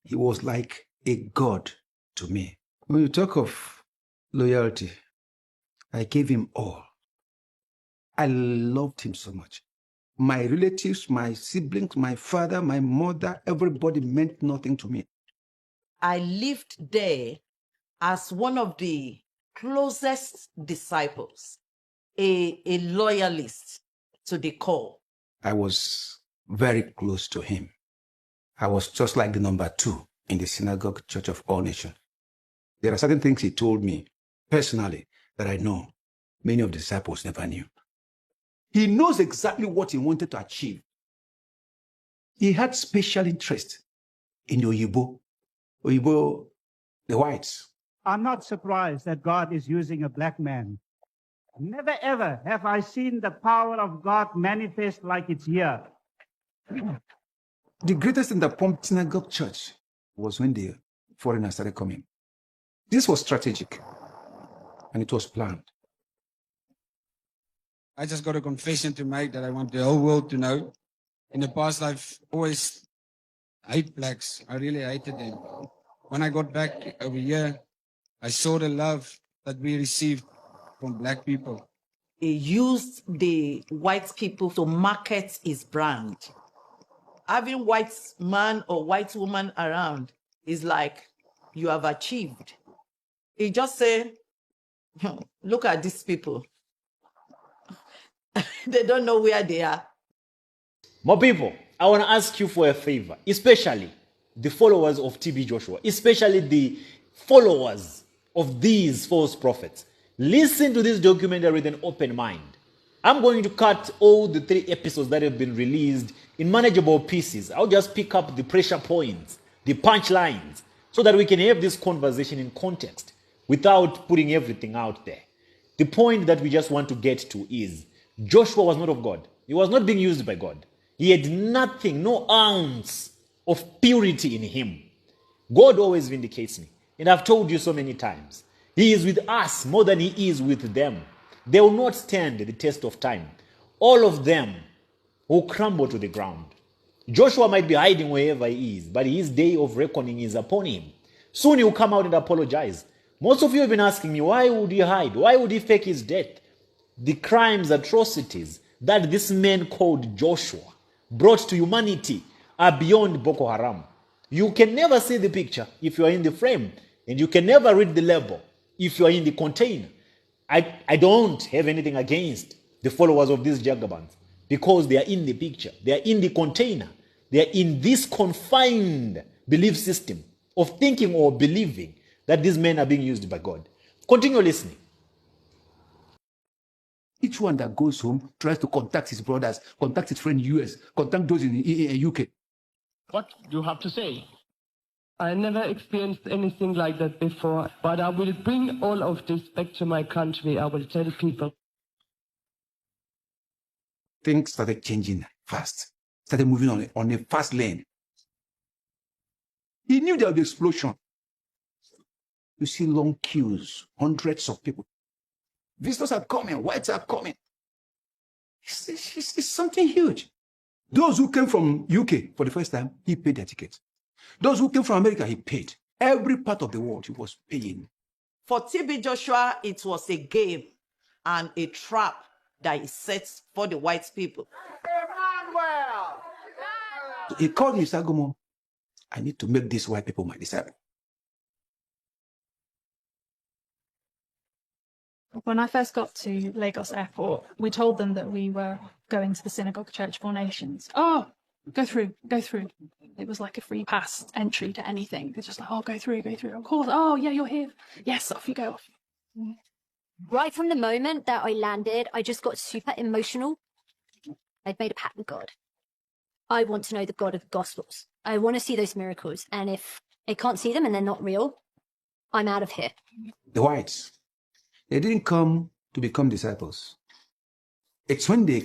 He was like a god to me. When you talk of loyalty, I gave him all. I loved him so much. My relatives, my siblings, my father, my mother, everybody meant nothing to me. I lived there as one of the closest disciples, a loyalist to the core. I was very close to him. I was just like the number 2 in the synagogue church of all nations. There are certain things he told me personally that I know many of the disciples never knew. He knows exactly what he wanted to achieve. He had special interest in the Oyibo, the whites. I'm not surprised that God is using a black man. Never ever have I seen the power of God manifest like it's here. The greatest in the Pomp Synagogue Church was when the foreigners started coming. This was strategic, and it was planned. I just got a confession to make that I want the whole world to know. In the past, I've always hated blacks. I really hated them. When I got back over here, I saw the love that we received from black people. He used the white people to market his brand. Having white man or white woman around is like, you have achieved. He just said, look at these people. They don't know where they are. More people, I want to ask you for a favor, especially the followers of TB Joshua, especially the followers of these false prophets. Listen to this documentary with an open mind. I'm going to cut all the 3 episodes that have been released in manageable pieces. I'll just pick up the pressure points, the punchlines, so that we can have this conversation in context without putting everything out there. The point that we just want to get to is Joshua was not of God. He was not being used by God. He had nothing, no ounce of purity in him. God always vindicates me. And I've told you so many times, he is with us more than he is with them. They will not stand the test of time. All of them will crumble to the ground. Joshua might be hiding wherever he is, but his day of reckoning is upon him. Soon he will come out and apologize. Most of you have been asking me, why would he hide? Why would he fake his death? The crimes, atrocities that this man called Joshua brought to humanity are beyond Boko Haram. You can never see the picture if you are in the frame, and you can never read the label if you are in the container. I don't have anything against the followers of these Jagabans because they are in the picture, they are in the container, they are in this confined belief system of thinking or believing that these men are being used by God. Continue listening. Each one that goes home tries to contact his brothers, contact his friend in US, contact those in UK. What do you have to say? I never experienced anything like that before, but I will bring all of this back to my country. I will tell people. Things started changing fast, started moving on a fast lane. He knew there would be explosion. You see long queues, hundreds of people. Visitors are coming, whites are coming. It's something huge. Those who came from UK for the first time, he paid their tickets. Those who came from America, he paid. Every part of the world, he was paying. For TB Joshua, it was a game and a trap that he sets for the white people. He called me, AGOMOH, I need to make these white people my disciples. When I first got to Lagos Airport, we told them that we were going to the Synagogue Church of All Nations. Oh, go through. It was like a free pass entry to anything. It's just like, oh, go through. Of course. Oh, yeah, you're here. Yes, off you go. Right from the moment that I landed, I just got super emotional. I'd made a pact with God. I want to know the God of the Gospels. I want to see those miracles. And if I can't see them and they're not real, I'm out of here. The whites, they didn't come to become disciples. It's when they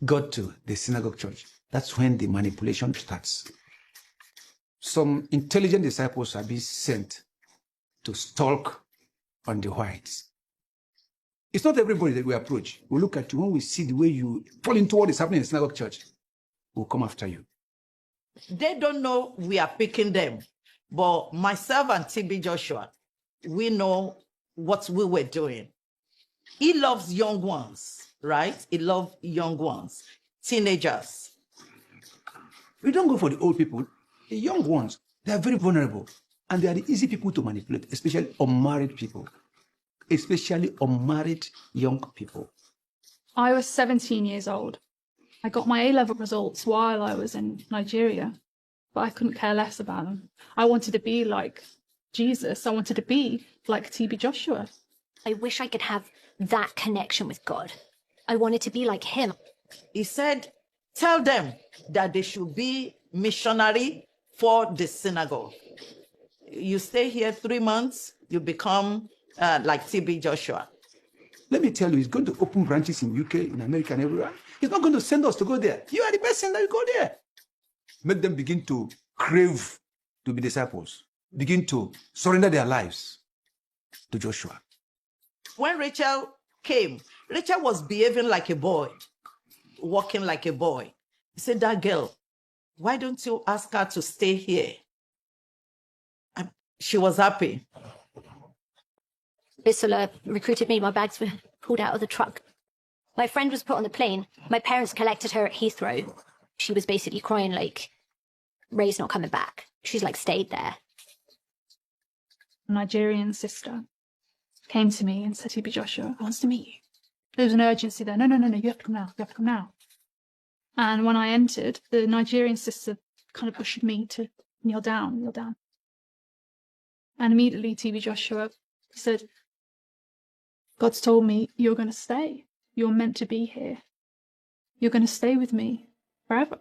got to the synagogue church, that's when the manipulation starts. Some intelligent disciples are being sent to stalk on the whites. It's not everybody that we approach. We look at you, when we see the way you fall into what is happening in the synagogue church, we'll come after you. They don't know we are picking them. But myself and TB Joshua, we know what we were doing. He loves young ones, right? He loves young ones, teenagers. We don't go for the old people. The young ones, they are very vulnerable. And they are the easy people to manipulate, especially unmarried people. Especially unmarried young people. I was 17 years old. I got my A-level results while I was in Nigeria, but I couldn't care less about them. I wanted to be like Jesus. I wanted to be like TB Joshua. I wish I could have that connection with God. I wanted to be like him. He said, tell them that they should be missionary for the synagogue. You stay here 3 months, you become like TB Joshua. Let me tell you, he's going to open branches in UK, in America, and everywhere. He's not going to send us to go there. You are the person that you go there. Make them begin to crave to be disciples. Begin to surrender their lives to Joshua. When Rachel came, Rachel was behaving like a boy, walking like a boy. He said, that girl, why don't you ask her to stay here? And she was happy. BISOLA recruited me. My bags were pulled out of the truck. My friend was put on the plane. My parents collected her at Heathrow. She was basically crying like, Ray's not coming back. She's like stayed there. A Nigerian sister came to me and said, TB Joshua wants to meet you. There was an urgency there. No, you have to come now. You have to come now. And when I entered, the Nigerian sister kind of pushed me to kneel down. And immediately TB Joshua said, God's told me you're going to stay. You're meant to be here. You're going to stay with me forever.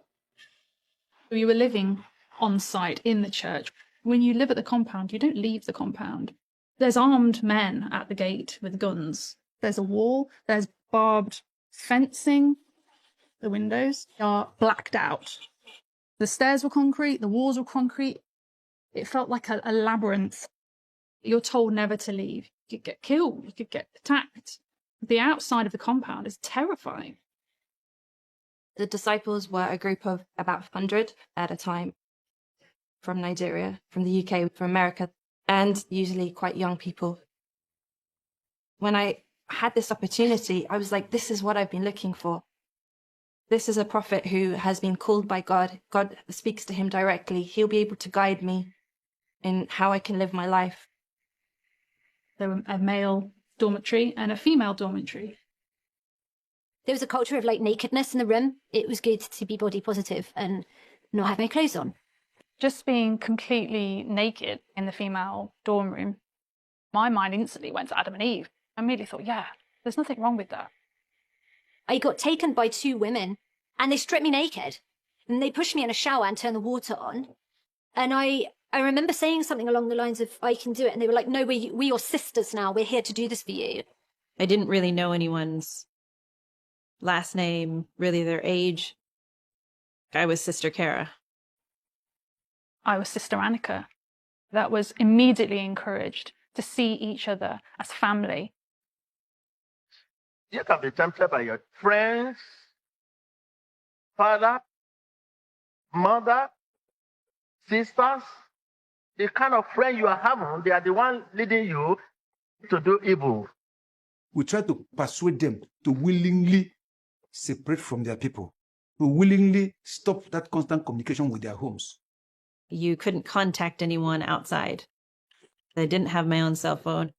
We were living on site in the church. When you live at the compound, you don't leave the compound. There's armed men at the gate with guns. There's a wall. There's barbed fencing. The windows are blacked out. The stairs were concrete. The walls were concrete. It felt like a labyrinth. You're told never to leave. You could get killed. You could get attacked. The outside of the compound is terrifying. The disciples were a group of about 100 at a time, from Nigeria, from the UK, from America, and usually quite young people. When I had this opportunity, I was like, this is what I've been looking for. This is a prophet who has been called by God. God speaks to him directly. He'll be able to guide me in how I can live my life. There were a male dormitory and a female dormitory. There was a culture of like nakedness in the room. It was good to be body positive and not have my clothes on. Just being completely naked in the female dorm room, my mind instantly went to Adam and Eve. I immediately thought, yeah, there's nothing wrong with that. I got taken by 2 women and they stripped me naked and they pushed me in a shower and turned the water on. And I remember saying something along the lines of, I can do it. And they were like, no, we're your sisters now. We're here to do this for you. I didn't really know anyone's last name, really their age. I was Sister Kara. I was Sister Annika. That was immediately encouraged to see each other as family. You can be tempted by your friends, father, mother, sisters. The kind of friend you are having, they are the one leading you to do evil. We try to persuade them to willingly separate from their people, to willingly stop that constant communication with their homes. You couldn't contact anyone outside. I didn't have my own cell phone.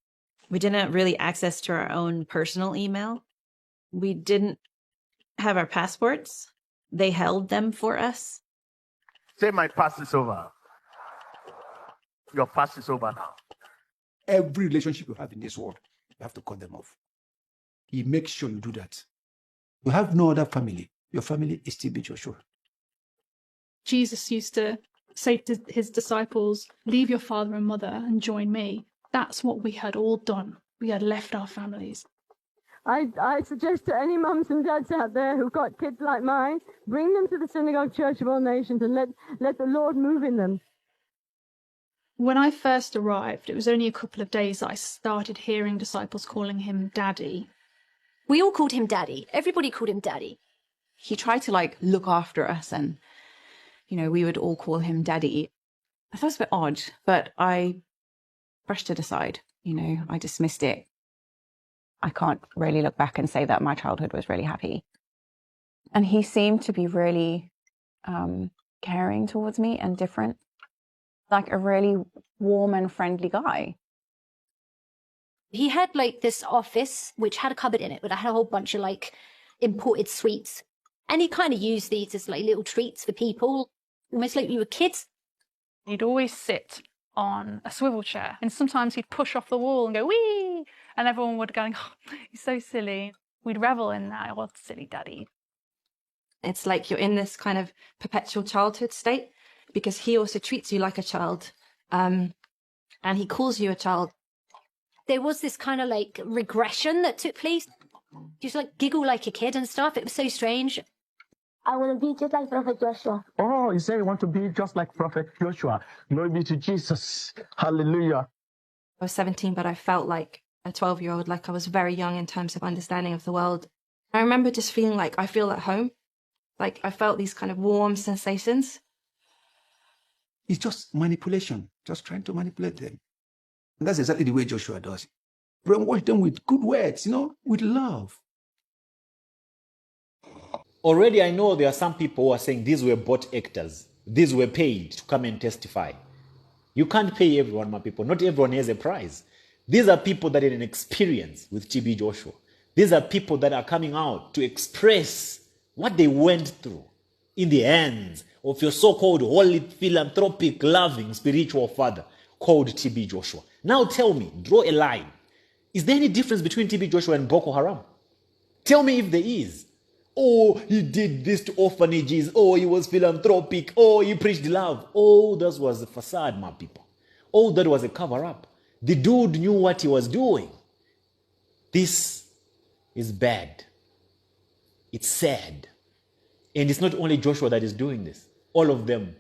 We didn't have really access to our own personal email. We didn't have our passports. They held them for us. Say, my past is over. Your past is over now. Every relationship you have in this world, you have to cut them off. He makes sure you do that. You have no other family. Your family is TB Joshua. Jesus used to say to his disciples, leave your father and mother and join me. That's what we had all done. We had left our families. I suggest to any mums and dads out there who've got kids like mine, bring them to the Synagogue Church of All Nations and let the Lord move in them. When I first arrived, it was only a couple of days that I started hearing disciples calling him Daddy. We all called him Daddy. Everybody called him Daddy. He tried to look after us and, we would all call him Daddy. I thought it was a bit odd, but I brushed it aside. I dismissed it. I can't really look back and say that my childhood was really happy. And he seemed to be really caring towards me and different, like a really warm and friendly guy. He had like this office which had a cupboard in it, but I had a whole bunch of like imported sweets. And he kind of used these as like little treats for people, almost like we were kids. He'd always sit on a swivel chair, and sometimes he'd push off the wall and go, wee! And everyone would go, oh, he's so silly. We'd revel in that. Oh, silly Daddy. It's like you're in this kind of perpetual childhood state because he also treats you like a child, and he calls you a child. There was this kind of like regression that took place. Just like giggle like a kid and stuff. It was so strange. I want to be just like Prophet Joshua. Oh, you say you want to be just like Prophet Joshua. Glory be to Jesus. Hallelujah. I was 17, but I felt like a 12-year-old, like I was very young in terms of understanding of the world. I remember just feeling like I feel at home. Like I felt these kind of warm sensations. It's just manipulation, just trying to manipulate them. And that's exactly the way Joshua does it. Brainwash them with good words, with love. Already I know there are some people who are saying these were bought actors. These were paid to come and testify. You can't pay everyone, my people. Not everyone has a prize. These are people that had an experience with TB Joshua. These are people that are coming out to express what they went through in the hands of your so-called holy, philanthropic, loving, spiritual father called TB Joshua. Now tell me, draw a line. Is there any difference between TB Joshua and Boko Haram? Tell me if there is. Oh, he did this to orphanages. Oh, he was philanthropic. Oh, he preached love. Oh, that was a facade, my people. Oh, that was a cover-up. The dude knew what he was doing. This is bad. It's sad. And it's not only Joshua that is doing this. All of them,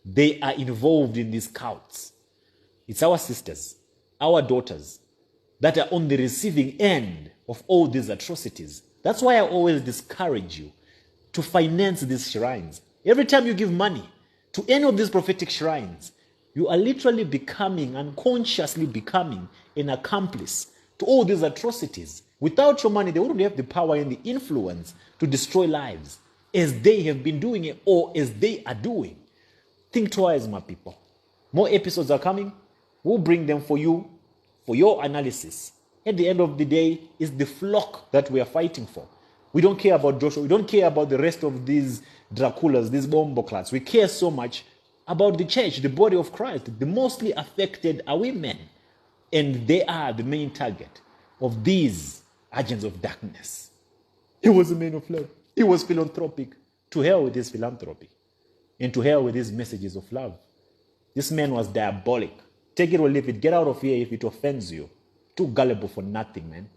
they are involved in these cults. It's our sisters, our daughters, that are on the receiving end of all these atrocities. That's why I always discourage you to finance these shrines. Every time you give money to any of these prophetic shrines, you are literally becoming, unconsciously becoming, an accomplice to all these atrocities. Without your money, they wouldn't have the power and the influence to destroy lives as they have been doing it or as they are doing. Think twice, my people. More episodes are coming. We'll bring them for you, for your analysis. At the end of the day, it's the flock that we are fighting for. We don't care about Joshua. We don't care about the rest of these Draculas, these bomboclats. We care so much about the church, the body of Christ. The mostly affected are women. And they are the main target of these agents of darkness. He was a man of love. He was philanthropic. To hell with his philanthropy. And to hell with his messages of love. This man was diabolic. Take it or leave it. Get out of here if it offends you. Too gullible for nothing, man.